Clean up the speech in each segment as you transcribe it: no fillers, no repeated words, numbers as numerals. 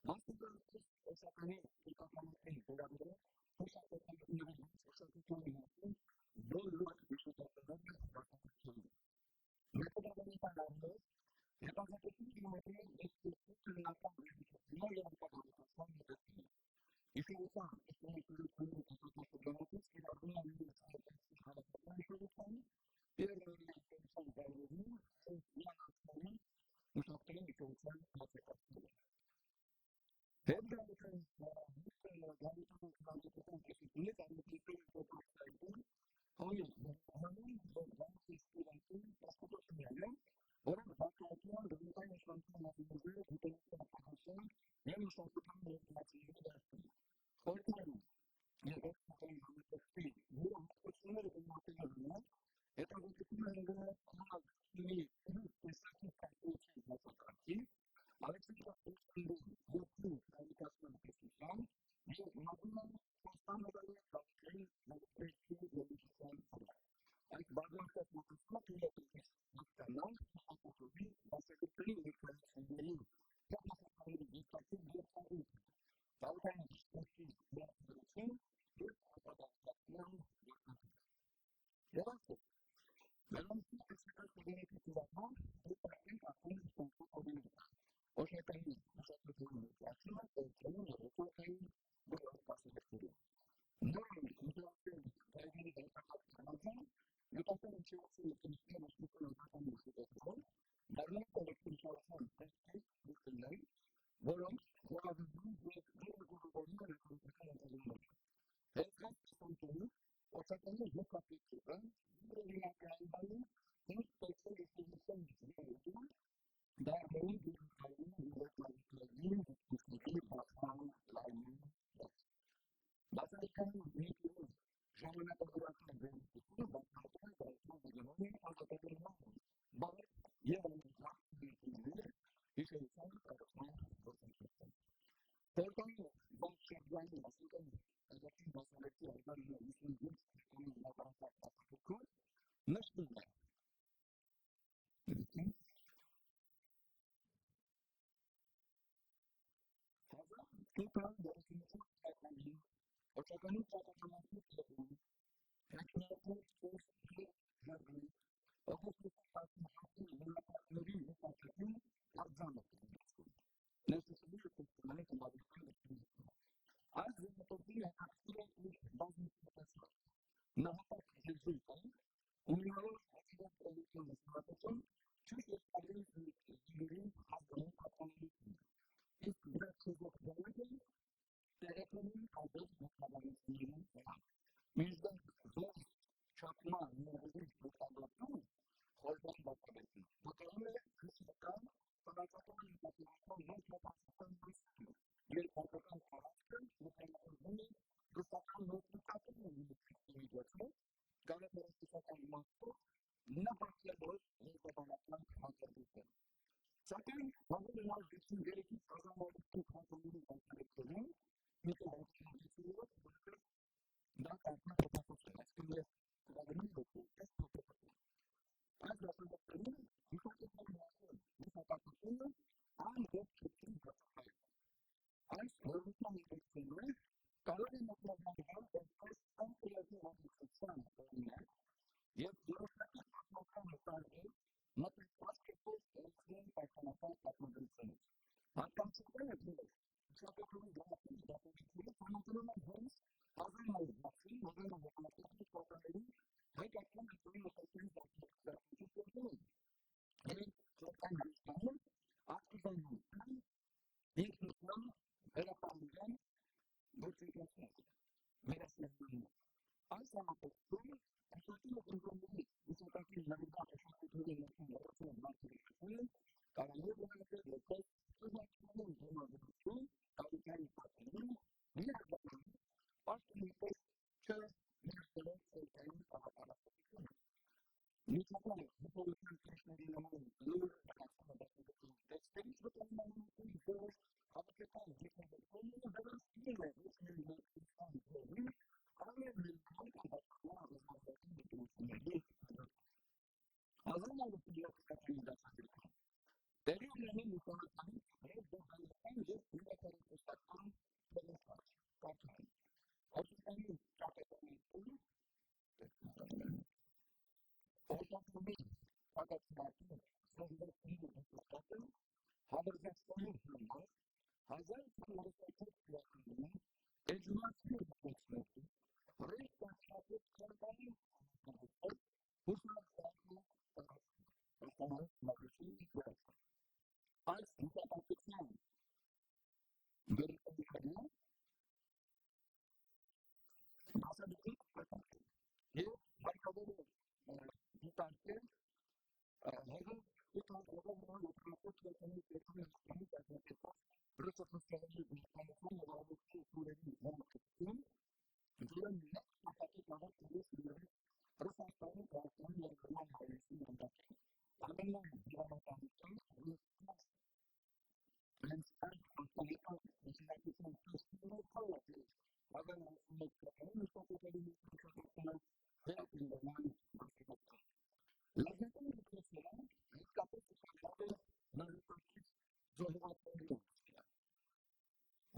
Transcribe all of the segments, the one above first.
Մասնագիտացած օսականի տիպականներին վերաբերող հուշատեսությունների հուշատեսության մասին բոլոր հուշատեսներն զբաղեցնում են։ Մեծաբանական առումով, հետազոտությունների գումարները երկու քննական վերլուծություններ և արտադրության հետևում են։ Իշխանության իշխանությունների հետազոտություններից կիրառվում են իրենց հարաբերական իշխանության, պիերնորիական վայրերի և իրանացների հուշատների իշխանության մոտեցումները։ Հետգանության գանության կեսությունից ամենքիստերի փոփոխություններում հոյն հանում և գանցիստիրացին պասպոտություններ են, որոնք բացահայտման գանության իշխանության մասնագետները գիտելիքի արտահայտության և մշակության ներկայացումների դաշտում։ Խորհրդային և եկեղեցական համակարգի որը հատկությունները գնահատելու համար հետազոտությունը ընդգրկում է տեսակի կայունության բացակայքի, Ալեքսանդրի ոգու կայունացման տեսության և մագնան կոնստանտների կայունների նավթերքի ելույթության վրա։ Այդ բազմակած մոտեցումը թույլ է հասկանալ հատկությունների մասնագետների ներկայացումների փոխանցումների դիտակի գործառույթը, ծավալային դիսկուրսի վերաբերություն և արտադրության եկամուտ։ Եվ այսպես, Բելանսի տեսական կողմերի կիրառման դեպքերն արդեն ստացող օրինակ են։ Օշակային հուշատեսության ներկայացումը տևում է էպոխային բոլոր մասնագետներում։ Նույն ինտելեկտուալ վայրերի հայտնաբերման նկատի ունեցող ինտելեկտուալ ուսումնական հուշատեսներով դառնում են կոլեկտիվության տեսքեր դեպքեր, որոնք խորագրվում և վերագործվում են էկոլոգիական ընտրություններում։ Հենց այս տեսանկյունից օշականի եկապետիվը օրինակային բանում ինձ տեսել իշխանության զիայդում դարբերին դիրքային ուղղակալությունների դիսկուսների բացման լայնին դեպք։ Բացարկային նյութերով ժամանակավորական վերլուծությունը բացահայտում է գայթման բաժանումի ազատագրման բար և անընդհատ նյութերը հիշողության կառուցման գործընթացում։ Խորհրդային բարձրաձայնի այսինքն 1956 թվականի հրապարակած աշխատանքում նշվում է. Օշականի ծառայությունների ծրագրում հեքիաթի խոսքի ժառանգ օգուստոսի 17-ի հրապարակների նկատիվում արձանը կայացվում։ Ներկայացումը կոչվում է կլավիկան դեպքում։ Այս զինվորների հետաքրքիր է իր բազմիցնատեսը։ Նահատակ եզրույթ է, ունենալով հաշվով պետության մասնագիտություն, չուշ երկարի զինվորին ազգային պատկանելիությունը։ Իսկ դրացիվող բանակը տեղեկներին կայդեր մեկնաբանություններին վրա։ Մինչդեռ ողջ չապման ներողից մեկնաբանությունը խորհրդային վարչապետին վկայում է քրիստական տարածական ինքնաթիռության մեծ մոտեցման մասին, երբ հայկական տարածքը մեկնաբանվում է քրիստական մոտեցման միջոցով, գաղափարախոսական իմաստով նպատակավոր ներկայացման հաջորդություն։ Սակայն 1953-ից կազմակերպվող հանձնաժողովի վարչապետներին մեկնաբանություններով որպես դա կարծիք փոփոխություն, այսինքն ես կրագրում որպես փոփոխություն։ Այս դասակարգերում հիշողության մասին հիշատակությունը ամբողջություն բացահայտվում։ Այս վերլուծման ընթացքում կարող է մեկնաբանվել որպես կոնկրետի հաջողության օրինակ և որոշակի պատմական վկայել մտածված կերպով ստեղծվող պաշտոնական պատմագրությունից։ Հատկանշական է, որ հիշատակագրի գաղափարի դասակարգերը ծանոթանում են հենց 1960-1970 թվականների հայկական աշխարհի մտածողի դասակարգերում, երբ խորհրդային Հայաստանում ակտիվանում են ինքնության վերապահովման գործընթացները, վերասահմանումը։ Այս համատեքստում հիշատակի ընկերների հիշատակի նվիրված աշխատանքների ներկայացուցիչ մարտիրոսությունը կարելի է գնահատել որպես ուղղակիորեն դիմադրություն կապիտալի պատերին, միաժամանակ պաշտոնապես չներդրող խորհրդային գաղափարախոսությունը։ Միջնակարգ հիշողության տեքստերի նման լուրջ ստացումը դասակարգի տեքստերից վկայում է նրանցից, որ հավաքական հիշողությունը վերահսկում է ուսումնի մոտեցման ձևին, կարող է ներկայացնել հավաքական ռազմավարական դեպքերի հաջորդում։ 1970 թվականի դասակարգում Տեղի ունի Նիկոլոսյանից Ռեզդոհանական և Յուրաքարակոստական բնասար, կարգային։ Հոսուտանի ճակատանիքում Հոսատումի կագացմատում սովետների դեպուտատը հավրդացնելու համար 1994 թվականին էջմացի դեպուտատը ռեյտ աշխատեց կարգային համակարգով հուսնախցակի հաստանալու մագուսի դրասը։ Այս դիտապատության դերկոնները ասադուկից պատակել և հարկավոր է դիտարկել հեղը դիտարկելով նոր ուտրապոտ կետանի տեքնի հաստանի կազմակետած ռուսախստանելի դիտարկում նվարվեցի սուրերի համակետություն, դուրը մեկ պատակի կարող տիրես նորի Ռուսաստանի կարգանի երկրման հայրեսի ննդակի, ամենայն դիվանականության ռուսկաս հենց այդ հաստանեկան նշանակություն տեստիվը կոլապի Հագան 91 թվականին նշանակների նշանակությունները հետ ինվերման մասիվատը։ Լազնետան դիքրեսները իսկապես ուշանջատել նարիտակից զոհվածների ուսկիա,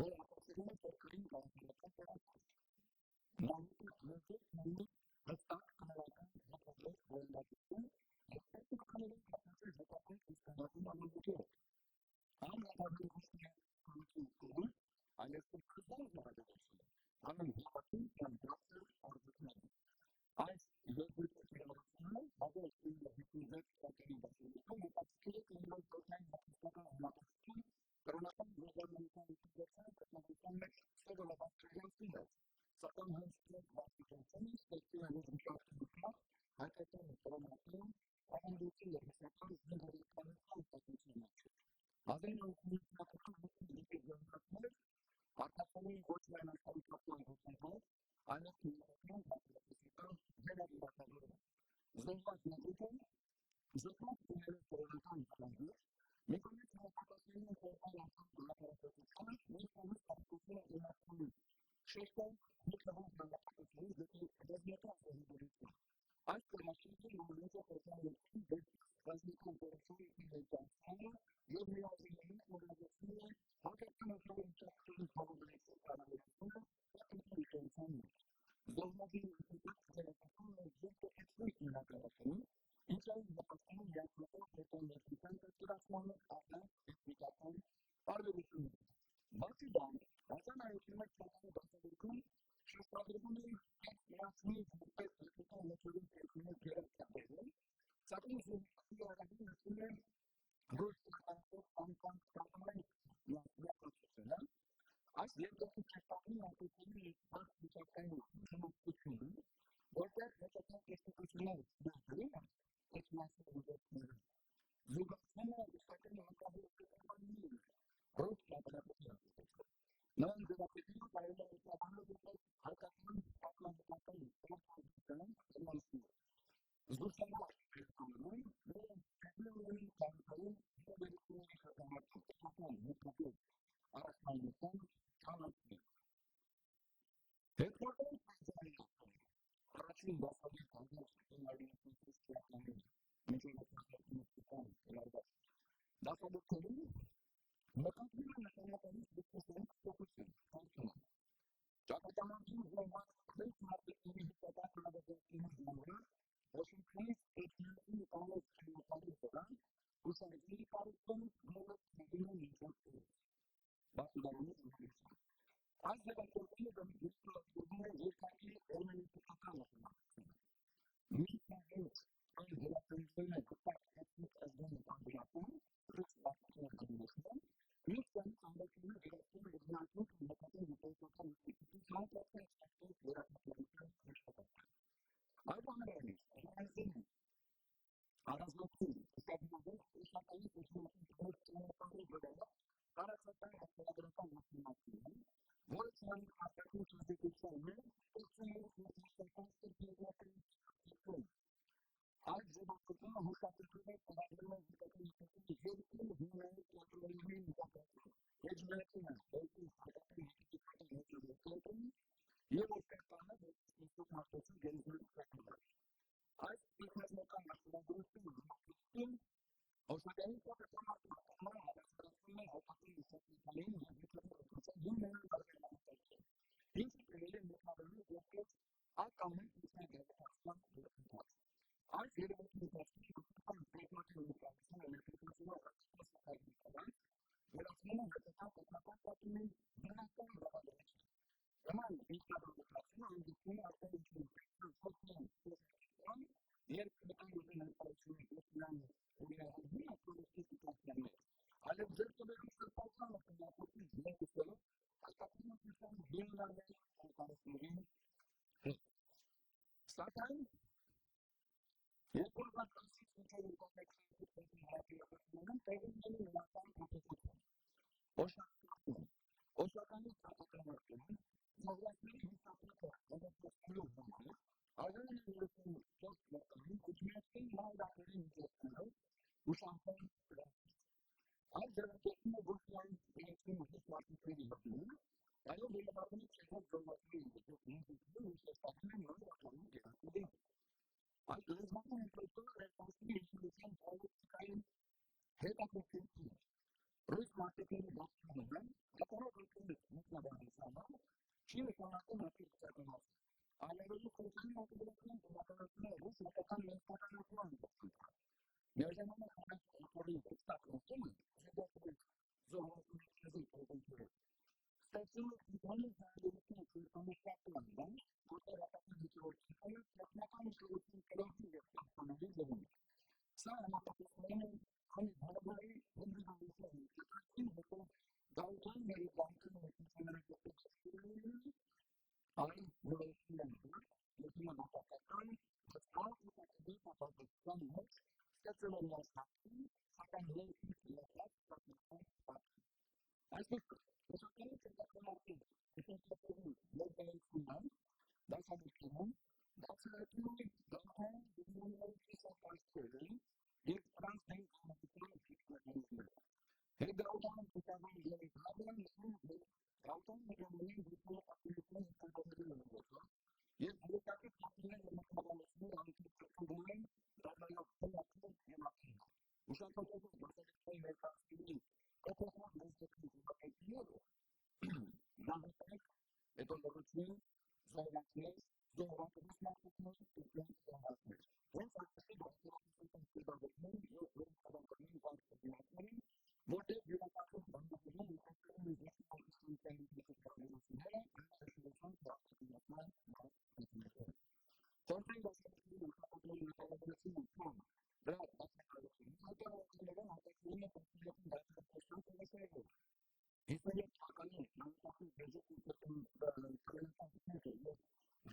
որ ապասերում է տերկրին կարգանական տեղակալ։ Նարիտակ նետեք նույնի հստակ կներական զոհվեց բոյնդակություն և տեքնականերին կապացել զոհվածել իսկանդատում ամանդուկեր։ Այն ապարդել հուսկիա կրություն կողում, այլև կրքզան զոհվածել Անն հիվատին կամ դրացել արժությունները։ Այս երկրույթի կիրավորությունը բազել ինը հիպուզեց կատերի բասելիկը հետացկել է կնիրոց դորդային մատիստական հմատացություն կրոնական զոհվարմանության հիպուզեցանը կտնավության մեջ սևոլաված կրյանցիներ, սական հնցքեց բաստիքենցենը ստեցին է ոզմշարտինուկավ հայկական կրոնական ավանդույցի և հսական զինվորիկանության պատմության աչուր։ 1990 դիպեգոնկատներ արտացանին ոչ մեն աստարիքական հոսանքով, այլև կինորական բատրապիսական գերադիրակավորը։ Զոհված նետուկը, զոհված կիներով կրոնական զալանգır, մեկոնից հատակասներին խորտան արտան կրակարակացությունը, միշտ ամս կարիքությունը իմաստանում, շեշտան միկնահող բանդապակությունից դեպի դեզնետան սեզիբորություն։ Այս կրաշիցը նորմենցը խորտան երկին դեպի ռազմիկան կորոշան ինվեջանցանը և միազիներին նորագեցնում է հակերտին աշարին ճակտորի հավոդրեցի կարավորությունը պատմություն իքերության մեջ։ Զոհմագին նետուկից ձերակատում է երկը էցնիկ ինակարակում, ինչային նպաստանում յակնոտով խորտան երկնության կրկիրացմանը արդան էթնիկական տարբերությունները։ Բացի դան, ասան այություններ չոտանի բասավորքում շեշտադրվում են այս միացնի որպես էթնիկան մեջորին տերքուներ գերակատողում, սակայն զոհմագի արագին նշում է Ռուս կրտանքով անկան կրտանային միակացությունը, այս երկրի կերտակին անկությունի բարդ վիճակային շնորհքությունը, որտեղ մեջական կեստիկությունները դուրգրում են այս մասի ուժերքները, զուգացվում է իսկական հակավոր կրտանքային ռոս կրտանքության ապետքով։ Նրան ձևակետին կարելի է մեկնաբանել որպես հայկական պատմահետական կրտանքական մասնություն։ Զգուշանալ կերտանքային և կերտանքային կարգային հիվերությունների շրջանակի տեխնական մեկնաբեր առաջնայնության ճանաչներ։ Հետքորդային պայծարայական առաջին դասալի 1996 թվականին մեջորացնական կրարված դասալիքներին նկատվում է նշանակալից դեպքերից փոփոխություն, կարգում։ Ճակատամարտին զոհված խելք մարտիկների հիպատակ հրավազորդների ժամանակ Ոշինգտոնից էջմիածին կանոց ճանապարհի վրա հուսանքների կառուցում նորոց ծագին են ինքնատորից։ Բասուդարանի զնվիրության։ Այս ձևակերպումը դրսկրում է երկակի օրմենետիկական նշանակությունը։ Մի կողմից այն վերապրեցնում է հպարտ էթնիկ ազգային անդրական, ռուս բաստիքներ գնոսում, մյուս կողմից ամբողջովին վերացնում է եզնանքնուկ համակատին հետևական ինստիտուտի համապատկան ստեղծող վերապրեցնության աշխատանքը։ Այդուհանդերձ, ռազմազին առանձնացում ստեղծվող իսկականից ուսումնական դրող ճանապարհի վրա տարածական հաստատագրական մասնամասնություն, որը ծանր արտաքին չազդեցության մեջ ստեղծում է մտածական ստեղծողական ստեղծում։ Այս ձևակերպումը հուշատեղում է տարագրում է հստակի երկրի հունային կենտրոնների նկատակում, էջմիածինը երկրի հատական հստակական մեջորությունում և ոսկեր տանը որպես մարտոցի գերիզմանի կրտիվար։ Այս իքնազմական մասնագրությունը համակրստում Օշականի պատասխանատվությունը հավասարացնում է հատակի լուսակետային և վիճակի նույն բարելավումները։ Ինչը կրել է մեկնաբանել որպես ակամեն ինքնագիտակցման գործընթաց։ Այս երևույթի ընթացքում հատական պրագմատիկ ներկայացումը ներկայացնող սպասարկական վերացնում է հատական տեխնական պատումի բնական բավարարություն։ Նման ինքնագիտակցումը հանդիպում է արդեն ինքնագիտական փոխանցման երբ մեկնաբանի ներկայացումը օգնան օրինաչափի ապրոստի դիտարկումներ, այլև ձեռքբերում ստացանը կնապատի զինվորը հաստատության հիմնարար կարգավորների հետ։ Սակայն երկրորդ մասնակցի միջոցով կոնտեքստի հարաբերություններում տեղի ունի նման փոփոխություն։ Օշականի ծառայությունները զարգացնի հստակը դեպքերով համար այժմ երկու ծառայությունների կողմից մանդատների միջոցով ուշադրություն դարձնում։ Այս ձեռնարկությունը ոչինչ իրենցին հստակությունների բնույթ, այլ վերաբերվում է ցեղով զորացնի միջոցով ուշադրություն նորմալական դեպքերի։ Այս լեզվական ինտելեկտուալ ռեսուրսների ինժեներիան պրակտիկային հետաքրքրություն ռուս մարքետինգի դասությունները ակնհայտ մեկնաբանության չի նշանակում ապրանքական Այլևս խնդրի մոտիվացիան դրականացնում է ռուս մտական ներկայացման գործընթաց։ Միաժամանակ ապրանքի ստացումը հետաքրքիր զորացումների պոտենցիալ ստացումը դիտանի զարգացումը կրկնապատկման որտեղ ապրանքի դիտորդությունը տեխնիկական ուսումնասիրություն կրողի և տեխնոլոգիայի զորում։ Սա համապատասխանում է քանի բարբարի ընդդիմացության կետակին հետո դաուտային ներկայացում մեկնաբանությունների այն նորությունները մեկնաբանական հստակ պատասխան մեջ ստացել են մասնակցում սակայն այսպես ուսուցիչների ցանկացած դասակարգում ներկայացնում դասադուլքում դասակարգում դահան դիմումների սապաստերը և տրանսպորտային կոմունիկացիոն Հետդաուտան կուտավան և հաբրան դաուտան մեղամունին դուքով ակուլիկում կողորելու նորվոցով և հլուկակի պատիներ և մկնաբանություններ անքրկրկում են դարնայով խնացում և ակին։ Ուշակատով մասալիքների ներկայացների կողորման դեստեքին զուգակետները նահետեք, հետոլորություն, զորվանքներ, զորվանքերից մարդություններ, տուկլեն զորվանքներ։ Ոնց ակտի դասերակցություն կետավորներ և որմկաբանքային վարկրդինակներին որտեղ յուրակացող բանավորում ուղղակցում են զաշնորհիստանքային դեպքերները, անհաշվության վարկրդինակման վարկրդինակները։ Խորհրդային դասերակցությունների ուշակատների նկարագրություն ուսման դրա դասակարգությունից հատառություններում հատակվում է կոնսուլյատին դասակարգության տևեսայով։ 57 թվականին նամակախի բեժիկ կրելակացությունները և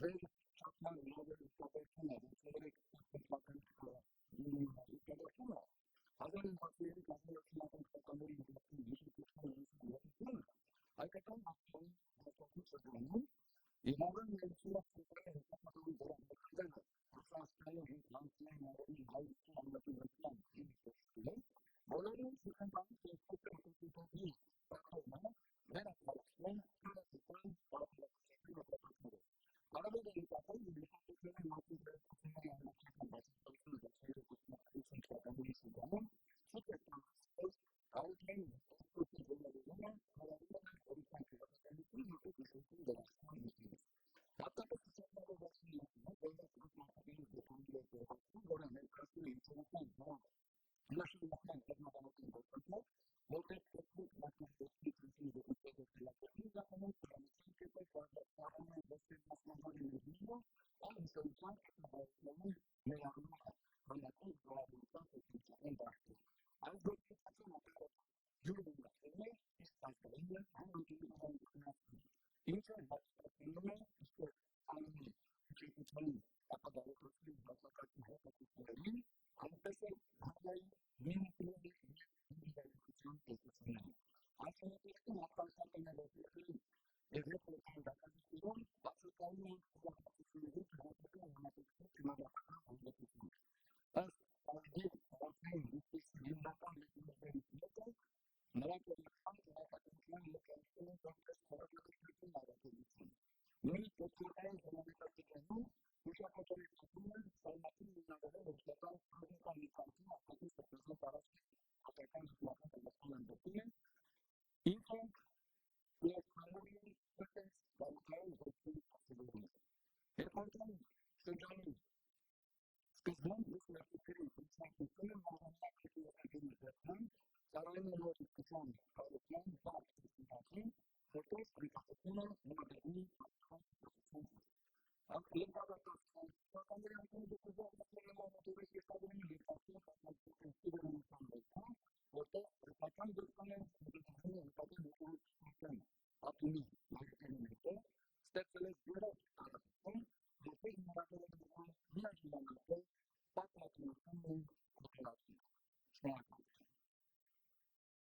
վեր չապման նավեր ուշկաբերությունը, որցերեք թվական ուշկաբերությունը, 1960-երի կազմերությունական թվականների նվիրատին յեշիկությունների ուսումնասիրությունը, հայկական մարդկային դասակարգի շրջանում և ամեն ներությունը ցենտրալի հետապատողի դրամատիկանը Ռուսաստանի լանցային նավերի հայության ամենատուղեկան ինստիտուտը, բոլորին շրջանցի կենսական հետապատողի պատողմանը վերակարգվում քրեստական պատմությունների նկատմամբ։ Արաբական նկատմամբ դեպքերի մասնագիտությունների անհատական բացատրությունը դասերակցություն թվականների շրջանում ցուցակներ Կարոտային ինստիտուտի գոյությունը հարավային օրինակ քաղաքականություն և գիտություն դրական միջից։ Հատկապես ցուցակները վասնիությունը դեպքերի դեպքերի դեպքերի որը ներկայացնում է ինֆորմացիան նշանակման տեխնոլոգիական գործընթաց, որտեղ տեխնիկ մասնագետի ցանցի դեպքերի զարգացումը տրամադրություն կետեր կազմակերպում դասերակցման ներդրումը, անհուսության տեխնոլոգիաների ներառումը հանրային զբաղվածության տեխնիկական դաշտում։ Այս գործընթացը յուրօրինակ է, իսկ ազգային է հանրային ինչը հաստատվում է իսկ անի քիչիկների ապագայությունների բացակայության հետաքրքրներին, այնպես էլ հանրային մինիպուլյացիայի և ինդիվիդուալիզացիոն տեսությունների։ Այսինքն ապրանքների և ռեֆլեկտային դասակարգերում բացակայում են ուղղվածությունների քաղաքական համատեքստի քննադատական հանդեպություն։ Երկրորդն շրջանի սկզբում ես ներկայացրի ինքնասարքությունը մահանակ քրիստոնեական դեպքում ծառայում եմ ոստիկանության կառույցին բաց քրիստոնեական հետո սպիտակությունը նորմալի կոնստիտուցիոն Ակտիվ գաղափարական սականդրի անդամության մոտորի երկրորդ երկրորդ որտեղ պետական դեպքերն ընդգրկում են հետագա մոտորի ատոմի